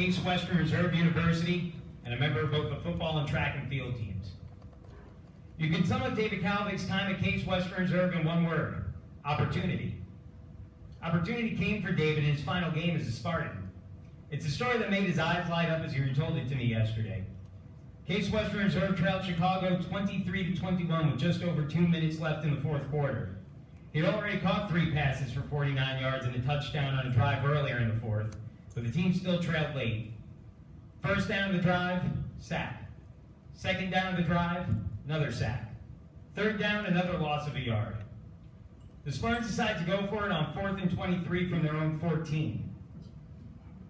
Case Western Reserve University and a member of both the football and track and field teams. You can sum up David Kallevig's time at Case Western Reserve in one word: opportunity. Opportunity came for David in his final game as a Spartan. It's a story that made his eyes light up as he retold it to me yesterday. Case Western Reserve trailed Chicago 23-21 with just over 2 minutes left in the fourth quarter. He had already caught 3 passes for 49 yards and a touchdown on a drive earlier in the fourth, but the team still trailed late. First down of the drive, sack. Second down of the drive, another sack. Third down, another loss of a yard. The Spartans decide to go for it on 4th and 23 from their own 14.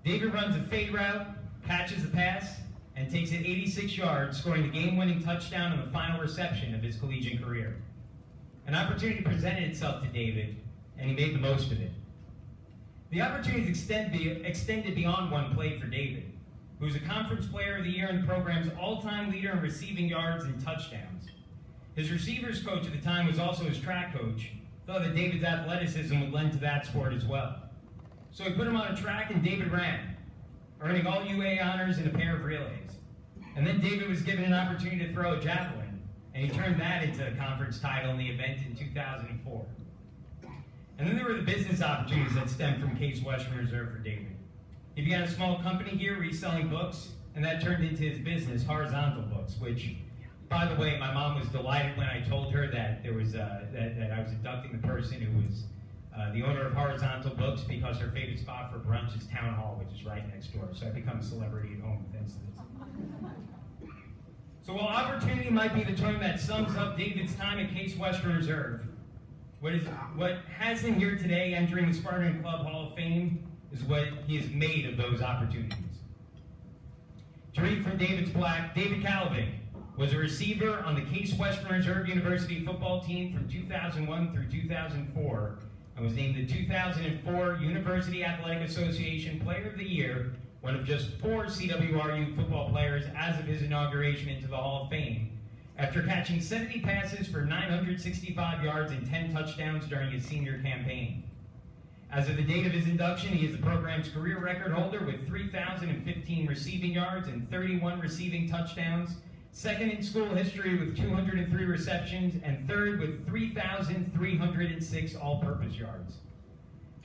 David runs a fade route, catches the pass, and takes it 86 yards, scoring the game-winning touchdown on the final reception of his collegiate career. An opportunity presented itself to David, and he made the most of it. The opportunities extended beyond one play for David, who was a Conference Player of the Year and the program's all-time leader in receiving yards and touchdowns. His receivers coach at the time was also his track coach, thought that David's athleticism would lend to that sport as well. So he put him on a track and David ran, earning all UA honors and a pair of relays. And then David was given an opportunity to throw a javelin, and he turned that into a conference title in the event in 2004. And then there were the business opportunities that stemmed from Case Western Reserve for David. He began a small company here reselling books, and that turned into his business, Horizontal Books, which, by the way, my mom was delighted when I told her that there was that I was inducting the person who was the owner of Horizontal Books, because her favorite spot for brunch is Town Hall, which is right next door. So I've become a celebrity at home thanks to this. So while opportunity might be the term that sums up David's time at Case Western Reserve, what has him here today entering the Spartan Club Hall of Fame is what he has made of those opportunities. To read from David's plaque, David Kallevig was a receiver on the Case Western Reserve University football team from 2001 through 2004 and was named the 2004 University Athletic Association Player of the Year, one of just 4 CWRU football players as of his inauguration into the Hall of Fame, after catching 70 passes for 965 yards and 10 touchdowns during his senior campaign. As of the date of his induction, he is the program's career record holder with 3,015 receiving yards and 31 receiving touchdowns, second in school history with 203 receptions, and third with 3,306 all-purpose yards.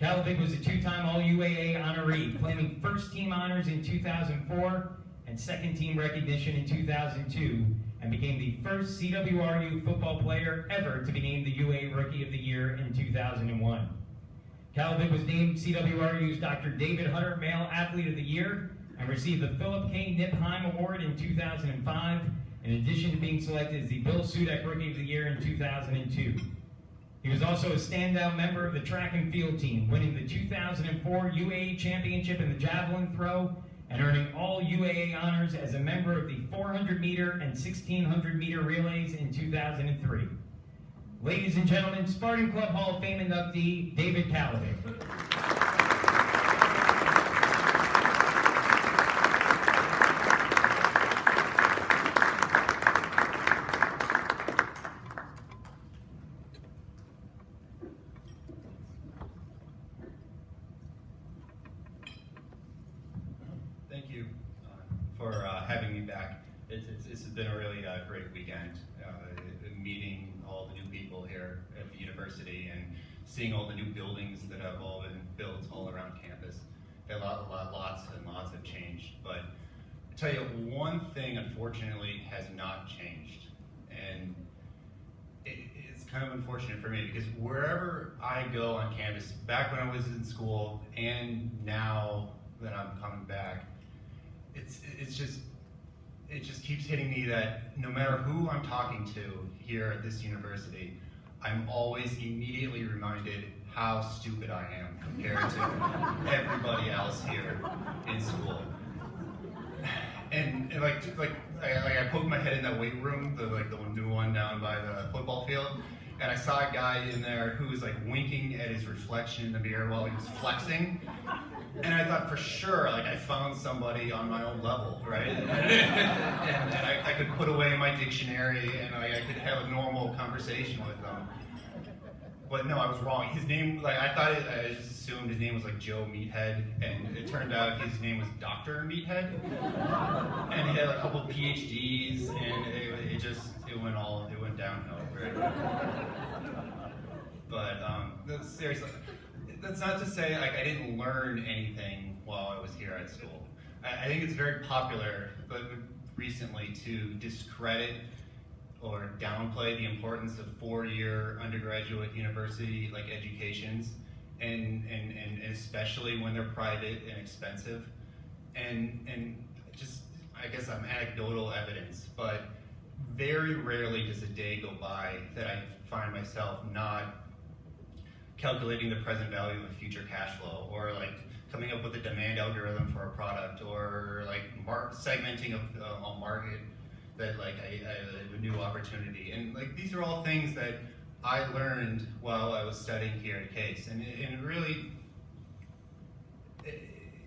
Kallevig was a 2-time All-UAA honoree, claiming first-team honors in 2004 and second-team recognition in 2002, and became the first CWRU football player ever to be named the UA Rookie of the Year in 2001. Kallevig was named CWRU's Dr. David Hutter Male Athlete of the Year and received the Philip K. Nipheim Award in 2005, in addition to being selected as the Bill Sudak Rookie of the Year in 2002. He was also a standout member of the track and field team, winning the 2004 UAA Championship in the javelin throw and earning all UAA honors as a member of the 400-meter and 1,600-meter relays in 2003. Ladies and gentlemen, Spartan Club Hall of Fame inductee, David Kallevig. Thank you for having me back. This has been a really great weekend, meeting all the new people here at the university and seeing all the new buildings that have all been built all around campus. Lots and lots have changed, but I tell you, one thing unfortunately has not changed, and it's kind of unfortunate for me because wherever I go on campus, back when I was in school and now that I'm coming back, it just keeps hitting me that no matter who I'm talking to here at this university, I'm always immediately reminded how stupid I am compared to everybody else here in school. And I poked my head in that weight room, the new one down by the football field, and I saw a guy in there who was like winking at his reflection in the mirror while he was flexing. And I thought for sure, I found somebody on my own level, right? and I could put away my dictionary and I could have a normal conversation with them. But no, I was wrong. His name, like I just assumed his name was like Joe Meathead, and it turned out his name was Dr. Meathead. And he had a couple PhDs, and it went downhill. Right? But seriously, that's not to say like I didn't learn anything while I was here at school. I think it's very popular, but recently to discredit or downplay the importance of four-year undergraduate university like educations, and especially when they're private and expensive, and just I guess I'm anecdotal evidence, but very rarely does a day go by that I find myself not calculating the present value of a future cash flow, or like coming up with a demand algorithm for a product, or like segmenting a market that like a new opportunity. And like these are all things that I learned while I was studying here at Case, and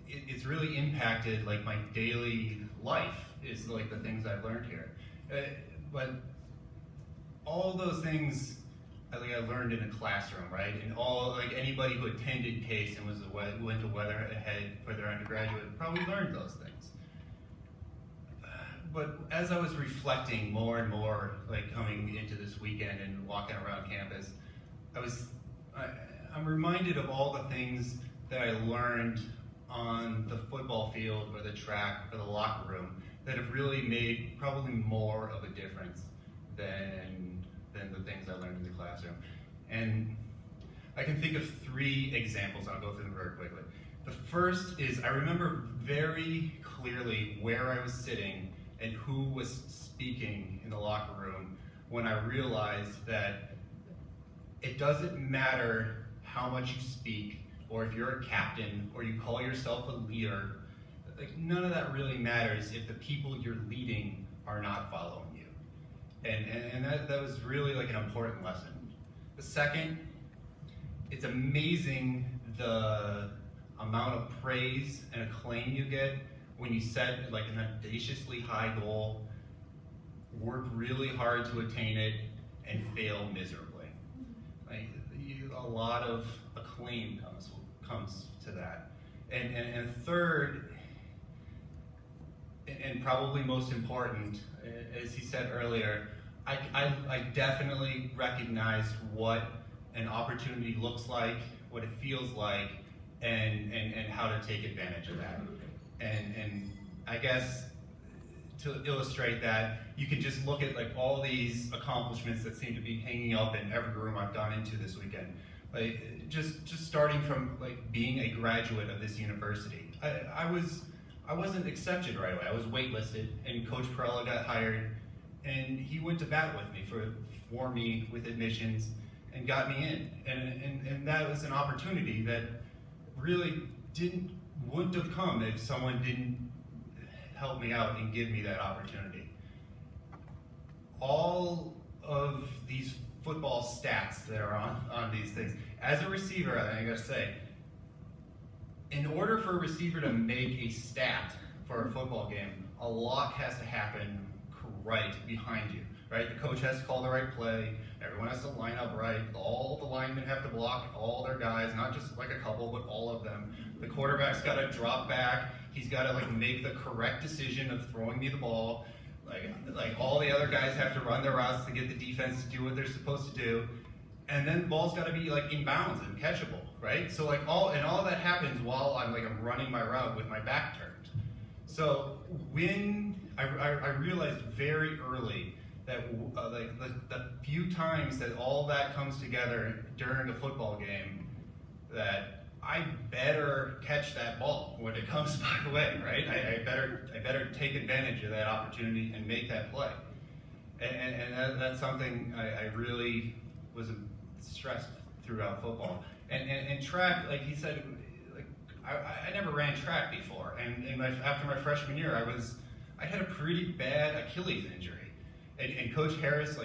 it's really impacted like my daily life is like the things I've learned here. But all those things I learned in a classroom, right? And all like anybody who attended Case and went to Weatherhead for their undergraduate probably learned those things. But as I was reflecting more and more, like coming into this weekend and walking around campus, I'm reminded of all the things that I learned on the football field or the track or the locker room that have really made probably more of a difference than the things I learned in the classroom. And I can think of three examples. I'll go through them very quickly. The first is I remember very clearly where I was sitting and who was speaking in the locker room when I realized that it doesn't matter how much you speak, or if you're a captain, or you call yourself a leader, like none of that really matters if the people you're leading are not following you. And that was really like an important lesson. The second, it's amazing the amount of praise and acclaim you get when you set like an audaciously high goal, work really hard to attain it, and fail miserably. Like a lot of acclaim comes to that. And third, and probably most important, as he said earlier, I definitely recognized what an opportunity looks like, what it feels like, and how to take advantage of that. And I guess to illustrate that, you can just look at like all these accomplishments that seem to be hanging up in every room I've gone into this weekend. Like just starting from like being a graduate of this university. I wasn't accepted right away. I was waitlisted, and Coach Perella got hired, and he went to bat with me for me with admissions and got me in. And that was an opportunity that really wouldn't have come if someone didn't help me out and give me that opportunity. All of these football stats that are on these things, as a receiver, I gotta say, in order for a receiver to make a stat for a football game, a lot has to happen right behind you, right? The coach has to call the right play, everyone has to line up right, all the linemen have to block all their guys, not just like a couple, but all of them. The quarterback's got to drop back, he's got to like make the correct decision of throwing me the ball, like all the other guys have to run their routes to get the defense to do what they're supposed to do, and then the ball's got to be like in bounds and catchable, right? So like all that happens while I'm running my route with my back turned. So when I realized very early that the few times that all that comes together during a football game, that I better catch that ball when it comes my way, right? I better take advantage of that opportunity and make that play. And that's something I really was stressed throughout football. And track, like he said, like I never ran track before, and after my freshman year, I had a pretty bad Achilles injury. And Coach Harris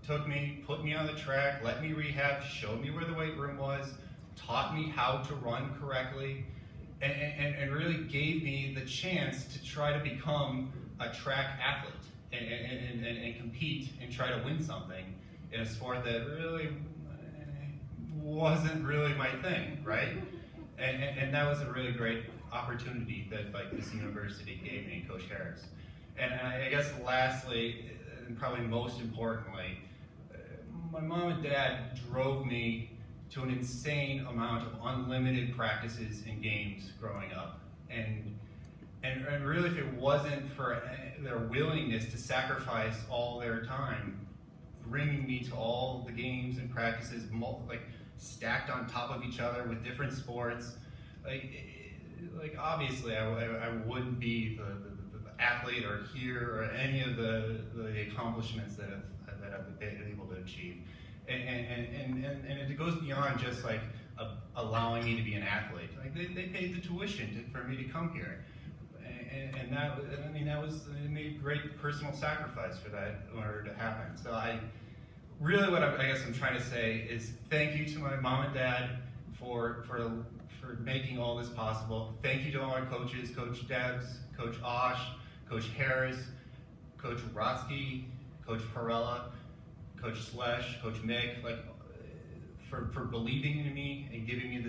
took me, put me on the track, let me rehab, showed me where the weight room was, taught me how to run correctly, and really gave me the chance to try to become a track athlete and compete and try to win something in a sport that really wasn't really my thing, right? And that was a really great opportunity that like this university gave me, Coach Harris. And I guess lastly, and probably most importantly, my mom and dad drove me to an insane amount of unlimited practices and games growing up. And really, if it wasn't for their willingness to sacrifice all their time, bringing me to all the games and practices, like stacked on top of each other with different sports, like obviously I wouldn't be the athlete or here or any of the accomplishments that I've been able to achieve. And it goes beyond just like allowing me to be an athlete. Like they paid the tuition for me to come here. And that, I mean, it made great personal sacrifice for that in order to happen. So what I guess I'm trying to say is thank you to my mom and dad for making all this possible. Thank you to all our coaches, Coach Debs, Coach Osh, Coach Harris, Coach Rotsky, Coach Perella, Coach Slesh, Coach Mick, like for believing in me and giving me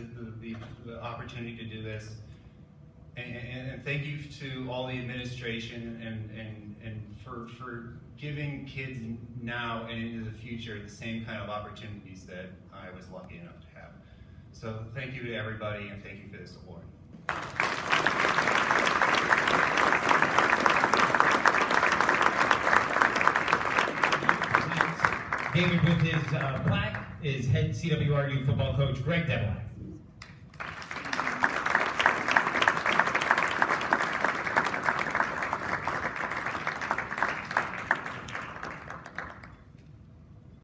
the opportunity to do this. And thank you to all the administration and for giving kids now and into the future the same kind of opportunities that I was lucky enough to have. So thank you to everybody and thank you for this award. David with his plaque is head CWRU football coach Greg Deblack.